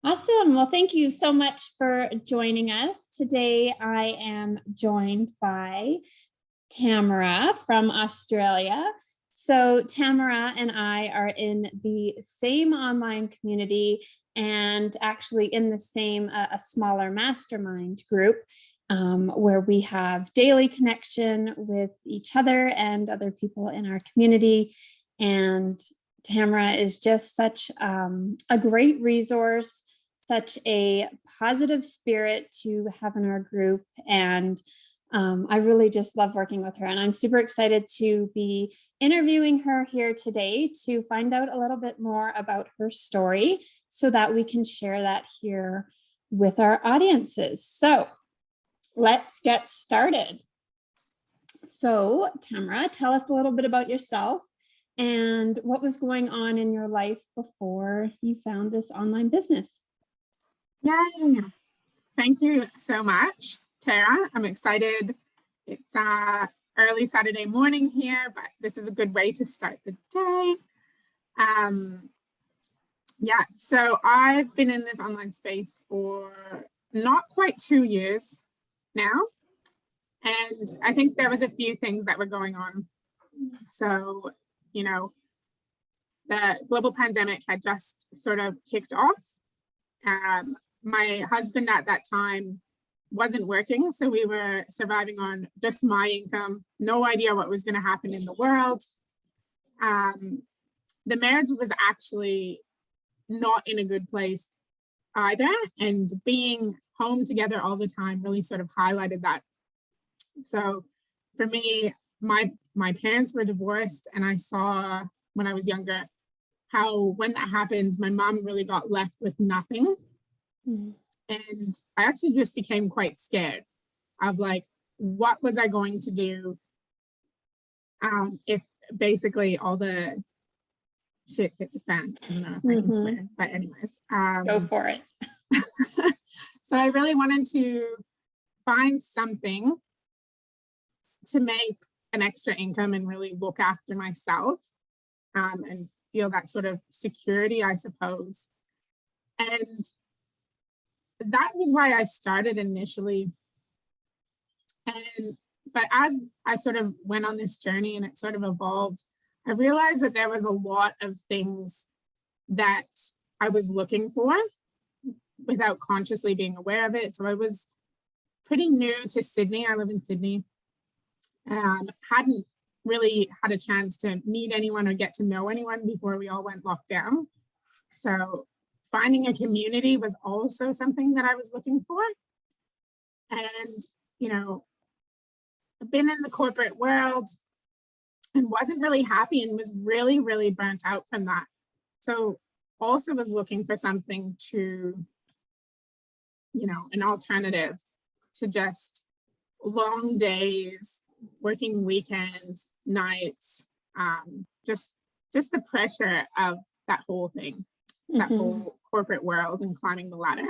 Awesome. Well, thank you so much for joining us. Today, I am joined by Tamara from Australia. So Tamara and I are in the same online community and actually in the same, a smaller mastermind group where we have daily connection with each other and other people in our community. And Tamara is just such a great resource, such a positive spirit to have in our group. And I really just love working with her. And I'm super excited to be interviewing her here today to find out a little bit more about her story so that we can share that here with our audiences. So let's get started. So Tamara, tell us a little bit about yourself and what was going on in your life before you found this online business. Yay! Thank you so much, Tara. I'm excited. It's early Saturday morning here, but this is a good way to start the day. Yeah, so I've been in this online space for not quite 2 years now. And I think there was a few things that were going on. So, you know, the global pandemic had just sort of kicked off. My husband at that time wasn't working, so we were surviving on just my income, no idea what was going to happen in the world. The marriage was actually not in a good place either, and being home together all the time really sort of highlighted that. So for me, my parents were divorced, and I saw when I was younger how when that happened, my mom really got left with nothing. And I actually just became quite scared of like, what was I going to do if basically all the shit hit the fan? I don't know if I can swear, but anyways. Go for it. So I really wanted to find something to make an extra income and really look after myself and feel that sort of security, I suppose. And that was why I started initially. But as I sort of went on this journey and it sort of evolved, I realized that there was a lot of things that I was looking for without consciously being aware of it. So I was pretty new to Sydney. I live in Sydney. Hadn't really had a chance to meet anyone or get to know anyone before we all went locked down. So finding a community was also something that I was looking for. And, you know, I've been in the corporate world and wasn't really happy and was really, really burnt out from that. So also was looking for something to, you know, an alternative to just long days, working weekends, nights, just the pressure of that whole thing, that whole corporate world and climbing the ladder.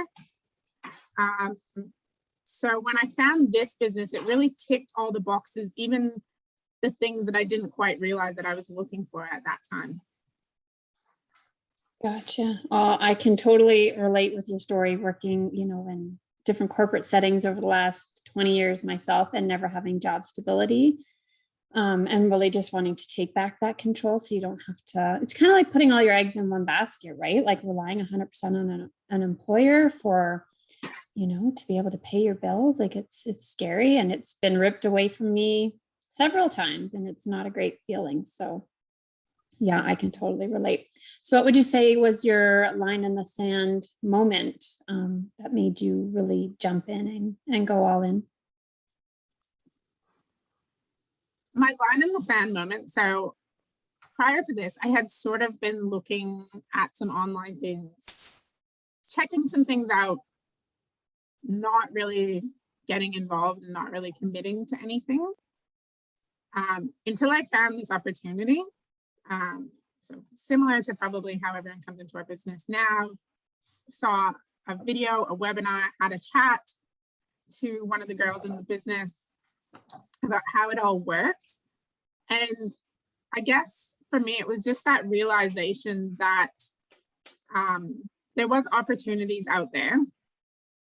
So when I found this business, it really ticked all the boxes, even the things that I didn't quite realize that I was looking for at that time. Gotcha. I can totally relate with your story, working, you know, in different corporate settings over the last 20 years myself and never having job stability. And really just wanting to take back that control so you don't have to, it's kind of like putting all your eggs in one basket, right? Like relying 100% on an employer for, you know, to be able to pay your bills. Like it's scary, and it's been ripped away from me several times, and it's not a great feeling. So yeah, I can totally relate. So what would you say was your line in the sand moment that made you really jump in and go all in? My line in the sand moment. So prior to this, I had sort of been looking at some online things, checking some things out, not really getting involved and not really committing to anything until I found this opportunity. So similar to probably how everyone comes into our business now, saw a video, a webinar, had a chat to one of the girls in the business about how it all worked. And I guess for me, it was just that realization that there was opportunities out there.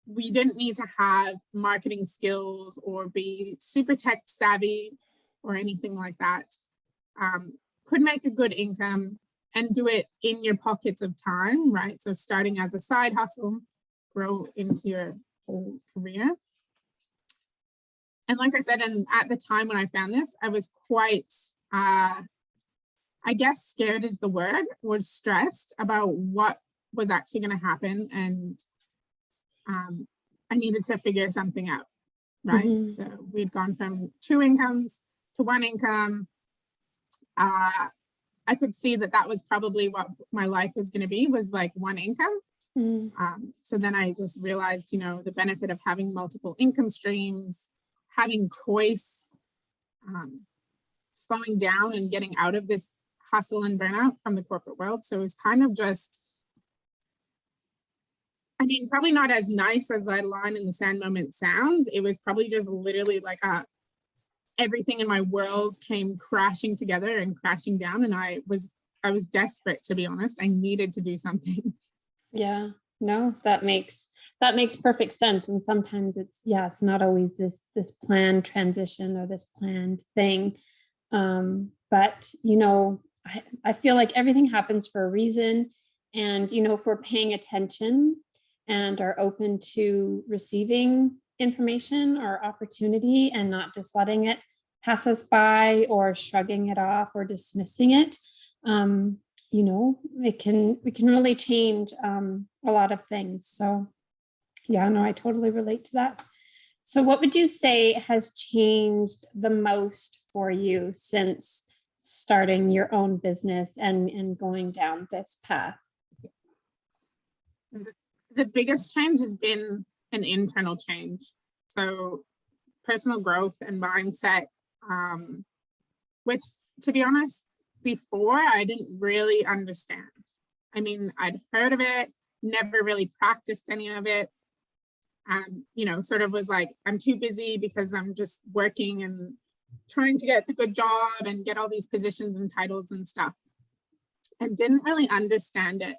We didn't need to have marketing skills or be super tech savvy or anything like that. Could make a good income and do it in your pockets of time, right? So starting as a side hustle, grow into your whole career. And like I said, and at the time when I found this, I was quite, I guess scared is the word, was stressed about what was actually going to happen. And I needed to figure something out, right? Mm-hmm. So we'd gone from 2 incomes to 1 income. I could see that that was probably what my life was going to be, was like 1 income. Mm-hmm. So then I just realized, you know, the benefit of having multiple income streams, having choice, slowing down and getting out of this hustle and burnout from the corporate world. So it's kind of just, I mean, probably not as nice as that line in the sand moment sounds. It was probably just literally like everything in my world came crashing together and crashing down. And I was desperate, to be honest. I needed to do something. Yeah, no, that makes perfect sense. And sometimes it's not always this planned transition or this planned thing. But, you know, I feel like everything happens for a reason. And, you know, if we're paying attention and are open to receiving information or opportunity and not just letting it pass us by or shrugging it off or dismissing it, you know, we can really change a lot of things. So yeah, no, I totally relate to that. So what would you say has changed the most for you since starting your own business and going down this path? The biggest change has been an internal change. So personal growth and mindset, which, to be honest, before I didn't really understand. I mean, I'd heard of it, never really practiced any of it. You know, sort of was like, I'm too busy because I'm just working and trying to get the good job and get all these positions and titles and stuff, and didn't really understand it,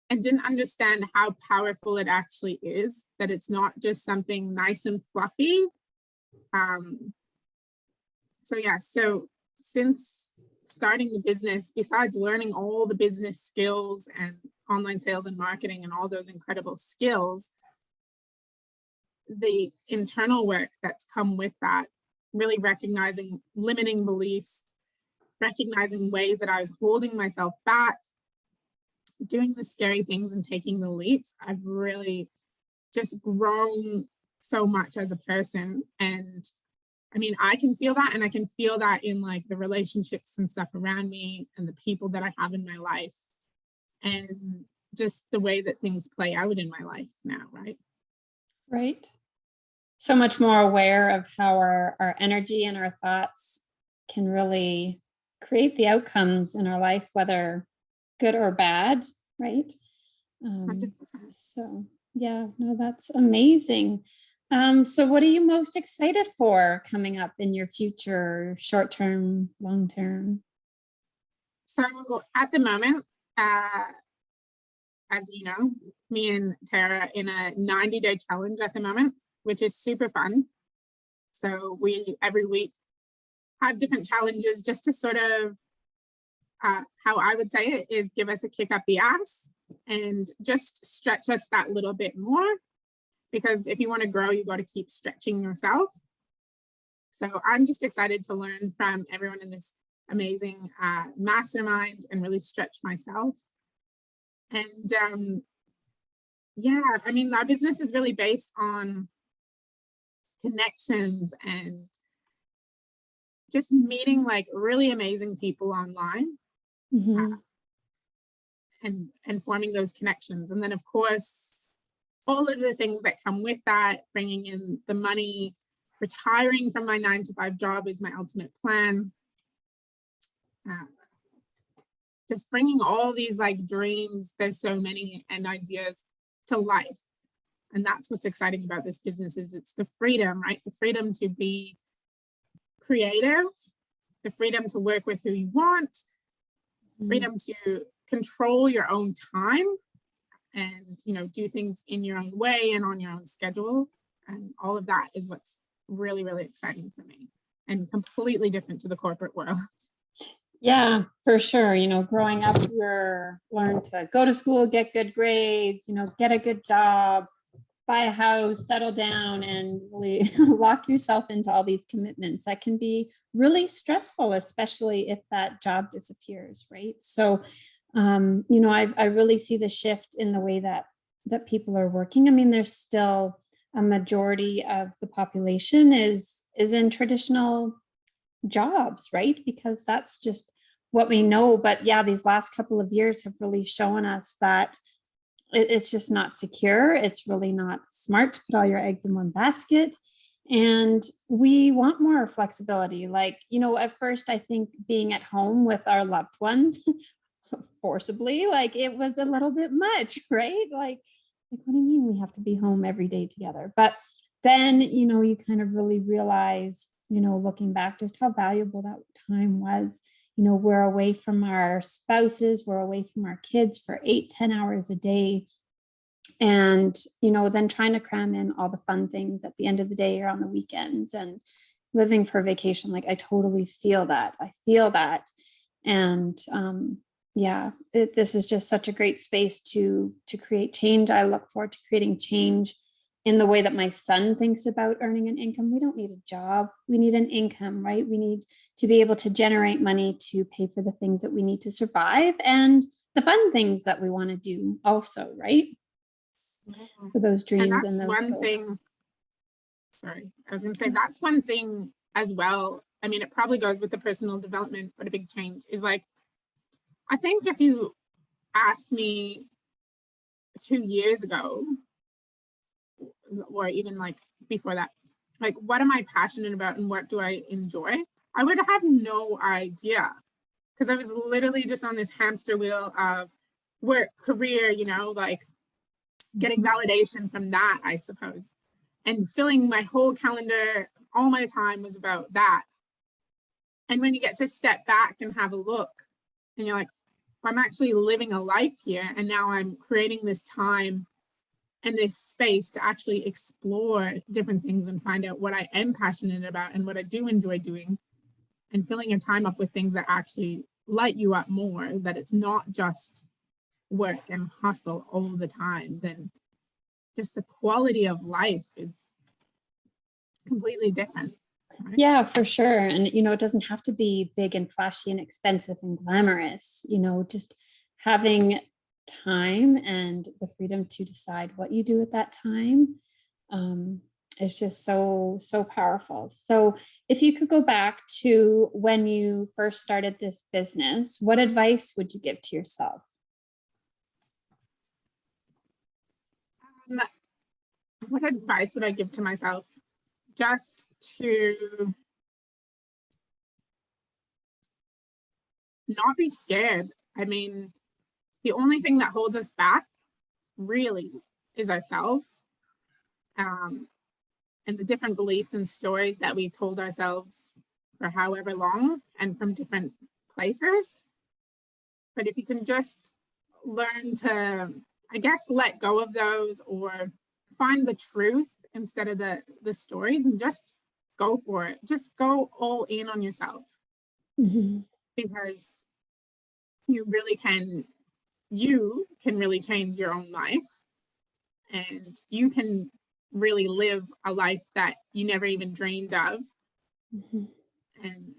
and didn't understand how powerful it actually is, that it's not just something nice and fluffy. So since starting the business, besides learning all the business skills and online sales and marketing and all those incredible skills, the internal work that's come with that, really recognizing limiting beliefs, recognizing ways that I was holding myself back, doing the scary things and taking the leaps, I've really just grown so much as a person. And I mean, I can feel that, and I can feel that in like the relationships and stuff around me and the people that I have in my life, and just the way that things play out in my life now, right? Right. So much more aware of how our energy and our thoughts can really create the outcomes in our life, whether good or bad, right? 100%. So yeah, no, that's amazing. So what are you most excited for coming up in your future, short term, long term? So at the moment, as you know, me and Tara in a 90-day challenge at the moment, which is super fun. So we every week have different challenges just to sort of, how I would say it is, give us a kick up the ass and just stretch us that little bit more. Because if you want to grow, you got to keep stretching yourself. So I'm just excited to learn from everyone in this amazing mastermind and really stretch myself. And yeah, I mean, our business is really based on connections and just meeting like really amazing people online. Mm-hmm. And forming those connections. And then, of course, all of the things that come with that, bringing in the money, retiring from my 9-to-5 job is my ultimate plan. Just bringing all these like dreams, there's so many, and ideas to life. And that's what's exciting about this business, is it's the freedom, right? The freedom to be creative, the freedom to work with who you want, freedom to control your own time and, you know, do things in your own way and on your own schedule. And all of that is what's really, really exciting for me and completely different to the corporate world. Yeah, for sure. You know, growing up, you're learned to go to school, get good grades, you know, get a good job, buy a house, settle down, and really lock yourself into all these commitments that can be really stressful, especially if that job disappears, right? So, you know, I really see the shift in the way that people are working. I mean, there's still a majority of the population is in traditional jobs, right? Because that's just what we know. But yeah, these last couple of years have really shown us that it's just not secure. It's really not smart to put all your eggs in one basket. And we want more flexibility. Like, you know, at first, I think being at home with our loved ones forcibly, like it was a little bit much, right? Like, what do you mean we have to be home every day together? But then, you know, you kind of really realize, you know, looking back, just how valuable that time was. You know, we're away from our spouses, we're away from our kids for 8-10 hours a day. And, you know, then trying to cram in all the fun things at the end of the day or on the weekends and living for vacation. Like, I totally feel that. I feel that. And yeah, this is just such a great space to create change. I look forward to creating change in the way that my son thinks about earning an income. We don't need a job. We need an income, right? We need to be able to generate money to pay for the things that we need to survive and the fun things that we want to do also, right? For those And dreams that's and those one goals. thing. Sorry, I was going to say that's one thing as well. I mean, it probably goes with the personal development, but a big change is like, I think if you asked me 2 years ago, or even like before that, like, what am I passionate about and what do I enjoy? I would have no idea, because I was literally just on this hamster wheel of work, career, you know, like getting validation from that, I suppose, and filling my whole calendar. All my time was about that. And when you get to step back and have a look, and you're like, I'm actually living a life here, and now I'm creating this time and this space to actually explore different things and find out what I am passionate about and what I do enjoy doing, and filling your time up with things that actually light you up more, that it's not just work and hustle all the time, then just the quality of life is completely different. Right? Yeah, for sure. And, you know, it doesn't have to be big and flashy and expensive and glamorous, you know, just having time and the freedom to decide what you do at that time is just so powerful. So if you could go back to when you first started this business, what advice would you give to yourself? What advice would I give to myself? Just to not be scared. I mean, the only thing that holds us back really is ourselves, and the different beliefs and stories that we've told ourselves for however long and from different places. But if you can just learn to, I guess, let go of those, or find the truth instead of the stories, and just go for it. Just go all in on yourself. Mm-hmm. Because you can really change your own life, and you can really live a life that you never even dreamed of, Mm-hmm. and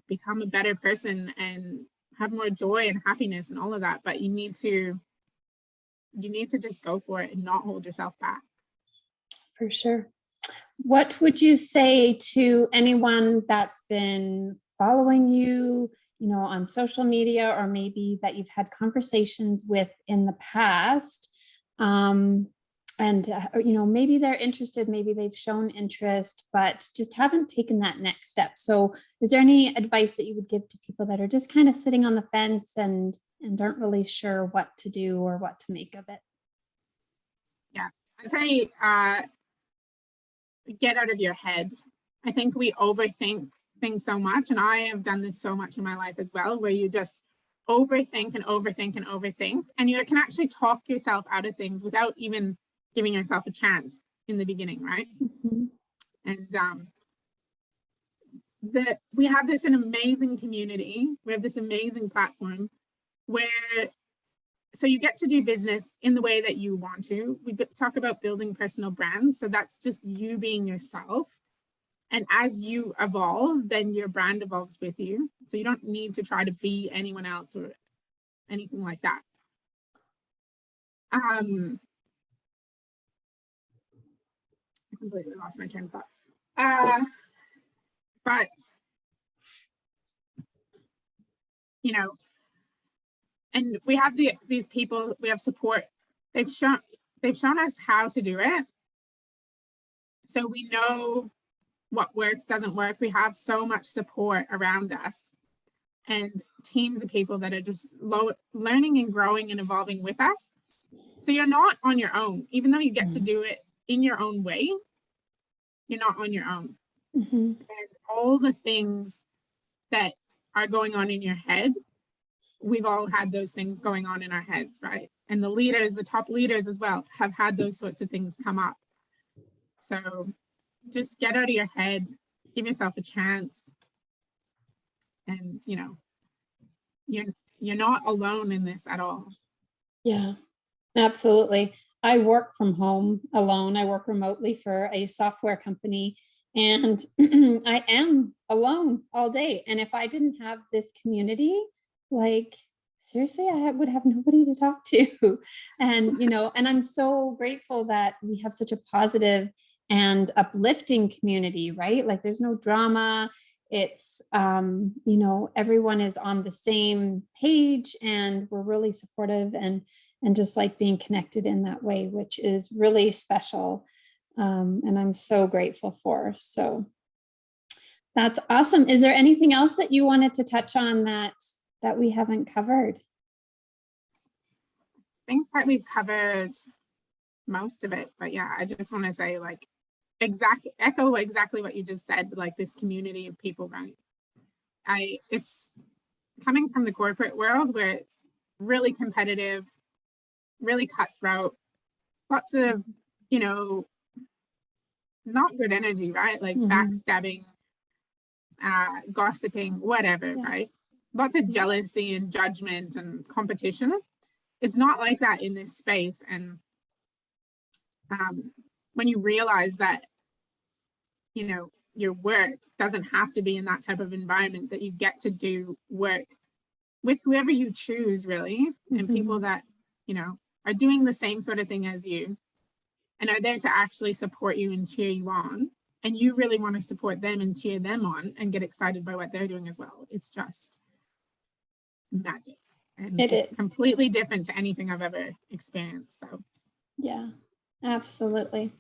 become a better person and have more joy and happiness and all of that. But you need to just go for it and not hold yourself back. For sure. What would you say to anyone that's been following you, you know, on social media, or maybe that you've had conversations with in the past? And, you know, maybe they're interested, maybe they've shown interest, but just haven't taken that next step. So is there any advice that you would give to people that are just kind of sitting on the fence and aren't really sure what to do or what to make of it? Yeah, I'd say get out of your head. I think we overthink things so much, and I have done this so much in my life as well, where you just overthink and overthink and overthink, and you can actually talk yourself out of things without even giving yourself a chance in the beginning, right? Mm-hmm. And we have this an amazing community. We have this amazing platform where, so you get to do business in the way that you want to. We talk about building personal brands. So that's just you being yourself. And as you evolve, then your brand evolves with you. So you don't need to try to be anyone else or anything like that. I completely lost my train of thought. But, you know, and we have these people, we have support. They've shown us how to do it. So we know what works, doesn't work. We have so much support around us and teams of people that are just learning and growing and evolving with us. So you're not on your own, even though you get to do it in your own way, you're not on your own. Mm-hmm. And all the things that are going on in your head, we've all had those things going on in our heads, right? And the leaders, the top leaders as well, have had those sorts of things come up. So just get out of your head, give yourself a chance. And, you know, you're not alone in this at all. Yeah, absolutely. I work from home alone. I work remotely for a software company, and I am alone all day. And if I didn't have this community, like, seriously, I would have nobody to talk to. And, you know, and I'm so grateful that we have such a positive and uplifting community, right? Like, there's no drama. It's, you know, everyone is on the same page, and we're really supportive and just like being connected in that way, which is really special. And I'm so grateful for. So that's awesome. Is there anything else that you wanted to touch on that we haven't covered? I think that we've covered most of it, but yeah, I just want to say, like, echo exactly what you just said, like this community of people, right? It's coming from the corporate world where it's really competitive, really cutthroat, lots of, you know, not good energy, right? Like backstabbing, gossiping, whatever, right? Lots of jealousy and judgment and competition. It's not like that in this space. And when you realize that, you know, your work doesn't have to be in that type of environment, that you get to do work with whoever you choose, really, and people that, you know, are doing the same sort of thing as you and are there to actually support you and cheer you on. And you really want to support them and cheer them on and get excited by what they're doing as well. It's just magic. And it's completely different to anything I've ever experienced. So, yeah, absolutely.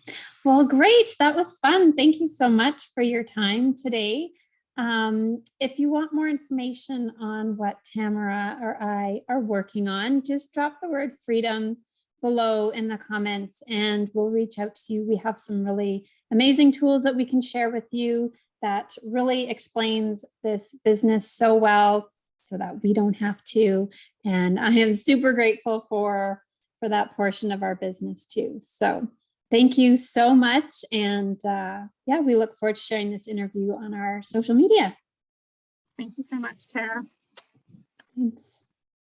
Well, great. That was fun. Thank you so much for your time today. If you want more information on what Tamara or I are working on, just drop the word freedom below in the comments and we'll reach out to you. We have some really amazing tools that we can share with you that really explains this business so well so that we don't have to. And I am super grateful for that portion of our business too. So thank you so much. And yeah, we look forward to sharing this interview on our social media. Thank you so much, Tara. Thanks.